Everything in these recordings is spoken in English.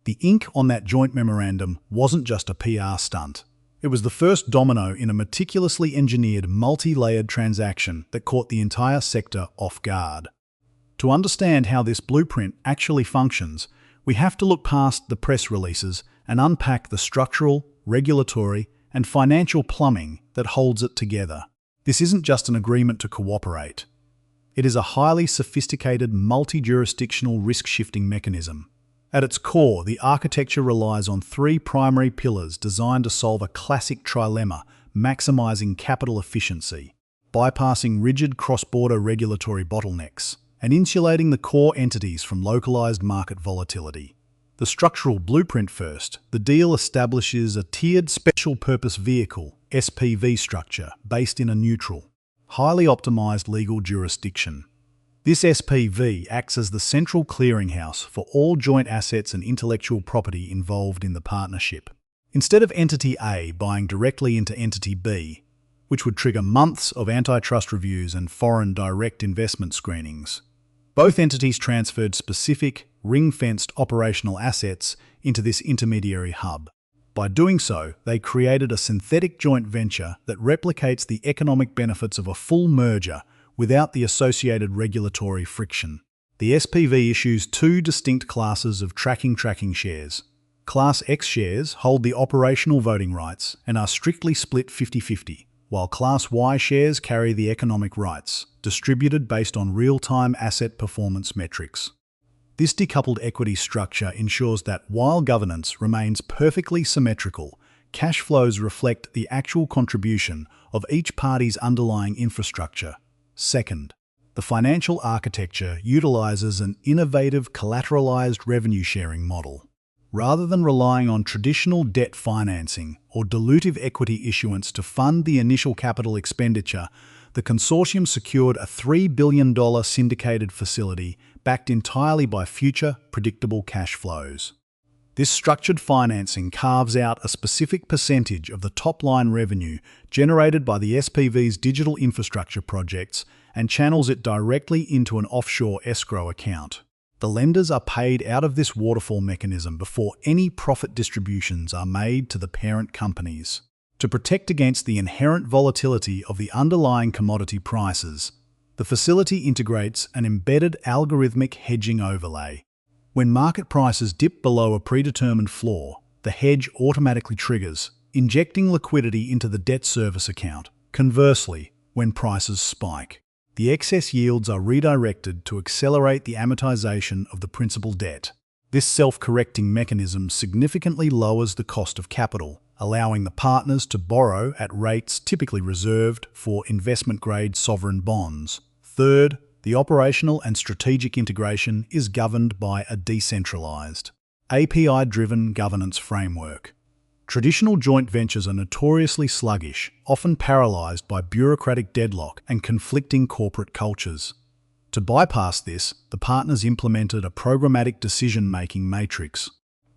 The ink on that joint memorandum wasn't just a PR stunt. It was the first domino in a meticulously engineered, multi-layered transaction that caught the entire sector off guard. To understand how this blueprint actually functions, we have to look past the press releases and unpack the structural, regulatory, and financial plumbing that holds it together. This isn't just an agreement to cooperate. It is a highly sophisticated, multi-jurisdictional risk-shifting mechanism. At its core, the architecture relies on three primary pillars designed to solve a classic trilemma, maximizing capital efficiency, bypassing rigid cross-border regulatory bottlenecks, and insulating the core entities from localized market volatility. The structural blueprint first, the deal establishes a tiered special purpose vehicle, SPV structure, based in a neutral, highly optimized legal jurisdiction. This SPV acts as the central clearinghouse for all joint assets and intellectual property involved in the partnership. Instead of Entity A buying directly into Entity B, which would trigger months of antitrust reviews and foreign direct investment screenings, both entities transferred specific, ring-fenced operational assets into this intermediary hub. By doing so, they created a synthetic joint venture that replicates the economic benefits of a full merger without the associated regulatory friction. The SPV issues two distinct classes of tracking shares. Class X shares hold the operational voting rights and are strictly split 50-50, while Class Y shares carry the economic rights, distributed based on real-time asset performance metrics. This decoupled equity structure ensures that while governance remains perfectly symmetrical, cash flows reflect the actual contribution of each party's underlying infrastructure. Second, the financial architecture utilizes an innovative collateralized revenue sharing model. Rather than relying on traditional debt financing or dilutive equity issuance to fund the initial capital expenditure, the consortium secured a $3 billion syndicated facility backed entirely by future, predictable cash flows. This structured financing carves out a specific percentage of the top-line revenue generated by the SPV's digital infrastructure projects and channels it directly into an offshore escrow account. The lenders are paid out of this waterfall mechanism before any profit distributions are made to the parent companies. To protect against the inherent volatility of the underlying commodity prices, the facility integrates an embedded algorithmic hedging overlay. When market prices dip below a predetermined floor, the hedge automatically triggers, injecting liquidity into the debt service account. Conversely, when prices spike, the excess yields are redirected to accelerate the amortization of the principal debt. This self-correcting mechanism significantly lowers the cost of capital, allowing the partners to borrow at rates typically reserved for investment-grade sovereign bonds. Third, the operational and strategic integration is governed by a decentralized, API-driven governance framework. Traditional joint ventures are notoriously sluggish, often paralyzed by bureaucratic deadlock and conflicting corporate cultures. To bypass this, the partners implemented a programmatic decision-making matrix.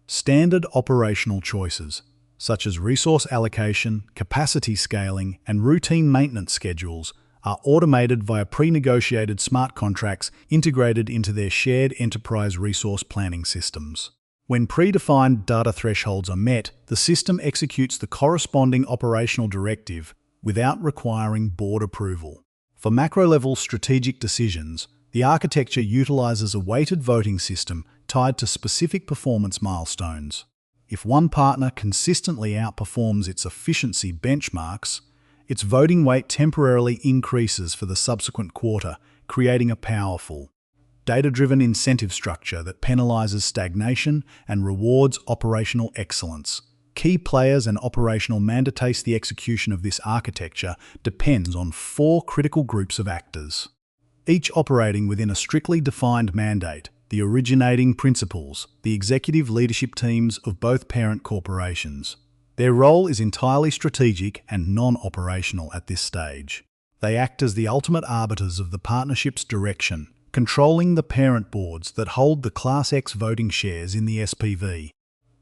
Standard operational choices, such as resource allocation, capacity scaling, and routine maintenance schedules, are automated via pre-negotiated smart contracts integrated into their shared enterprise resource planning systems. When predefined data thresholds are met, the system executes the corresponding operational directive without requiring board approval. For macro-level strategic decisions, the architecture utilizes a weighted voting system tied to specific performance milestones. If one partner consistently outperforms its efficiency benchmarks, its voting weight temporarily increases for the subsequent quarter, creating a powerful, data-driven incentive structure that penalizes stagnation and rewards operational excellence. Key players and operational mandates. The execution of this architecture depends on four critical groups of actors, each operating within a strictly defined mandate: the originating principals, the executive leadership teams of both parent corporations. Their role is entirely strategic and non-operational at this stage. They act as the ultimate arbiters of the partnership's direction, controlling the parent boards that hold the Class X voting shares in the SPV.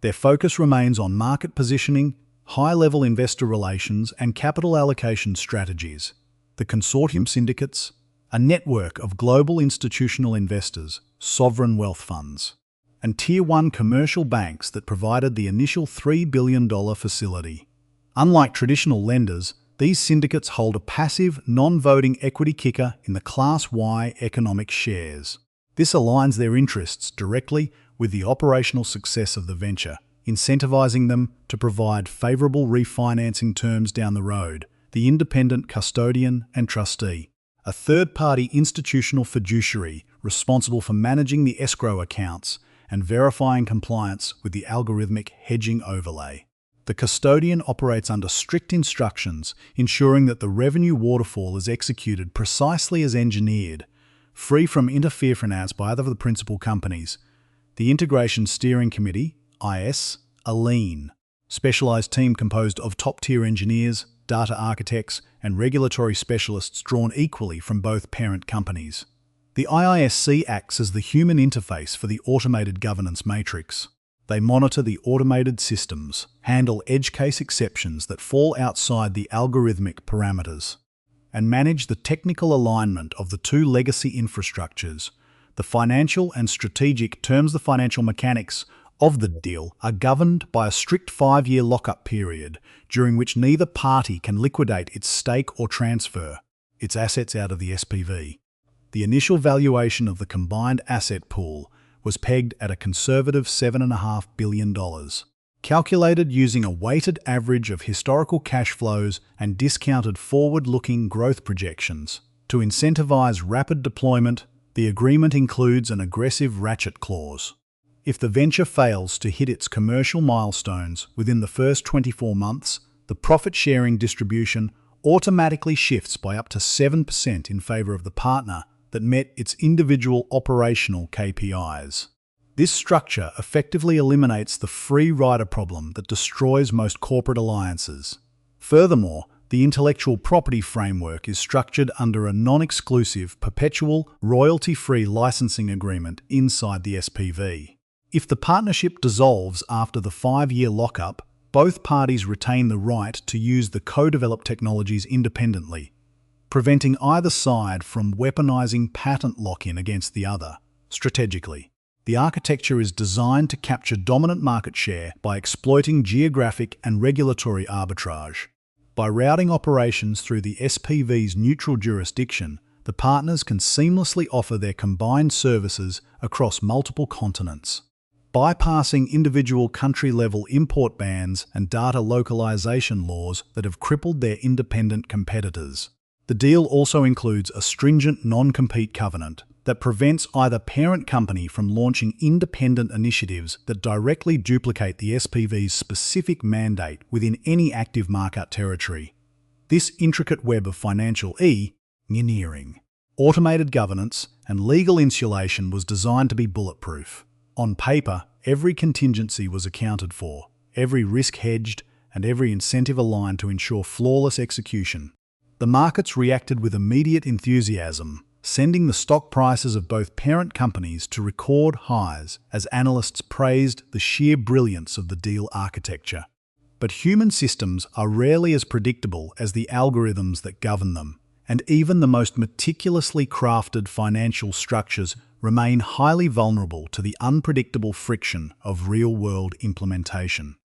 Their focus remains on market positioning, high-level investor relations, and capital allocation strategies. The consortium syndicates, a network of global institutional investors, sovereign wealth funds, and Tier 1 commercial banks that provided the initial $3 billion facility. Unlike traditional lenders, these syndicates hold a passive, non-voting equity kicker in the Class Y economic shares. This aligns their interests directly with the operational success of the venture, incentivizing them to provide favorable refinancing terms down the road. The independent custodian and trustee, a third-party institutional fiduciary responsible for managing the escrow accounts and verifying compliance with the algorithmic hedging overlay. The custodian operates under strict instructions, ensuring that the revenue waterfall is executed precisely as engineered, free from interference by other of the principal companies. The Integration Steering Committee, IS, a lean, specialized team composed of top-tier engineers, data architects, and regulatory specialists drawn equally from both parent companies. The IISC acts as the human interface for the automated governance matrix. They monitor the automated systems, handle edge case exceptions that fall outside the algorithmic parameters, and manage the technical alignment of the two legacy infrastructures. The financial and strategic terms, the financial mechanics of the deal, are governed by a strict 5-year lockup period, during which neither party can liquidate its stake or transfer its assets out of the SPV. The initial valuation of the combined asset pool was pegged at a conservative $7.5 billion, calculated using a weighted average of historical cash flows and discounted forward-looking growth projections. To incentivize rapid deployment, the agreement includes an aggressive ratchet clause. If the venture fails to hit its commercial milestones within the first 24 months, the profit-sharing distribution automatically shifts by up to 7% in favor of the partner that met its individual operational KPIs. This structure effectively eliminates the free rider problem that destroys most corporate alliances. Furthermore, the intellectual property framework is structured under a non-exclusive, perpetual, royalty-free licensing agreement inside the SPV. If the partnership dissolves after the 5-year lockup, both parties retain the right to use the co-developed technologies independently, preventing either side from weaponizing patent lock-in against the other. Strategically, the architecture is designed to capture dominant market share by exploiting geographic and regulatory arbitrage. By routing operations through the SPV's neutral jurisdiction, the partners can seamlessly offer their combined services across multiple continents, bypassing individual country-level import bans and data localization laws that have crippled their independent competitors. The deal also includes a stringent non-compete covenant that prevents either parent company from launching independent initiatives that directly duplicate the SPV's specific mandate within any active market territory. This intricate web of financial engineering, automated governance, and legal insulation was designed to be bulletproof. On paper, every contingency was accounted for, every risk hedged, and every incentive aligned to ensure flawless execution. The markets reacted with immediate enthusiasm, sending the stock prices of both parent companies to record highs as analysts praised the sheer brilliance of the deal architecture. But human systems are rarely as predictable as the algorithms that govern them, and even the most meticulously crafted financial structures remain highly vulnerable to the unpredictable friction of real-world implementation.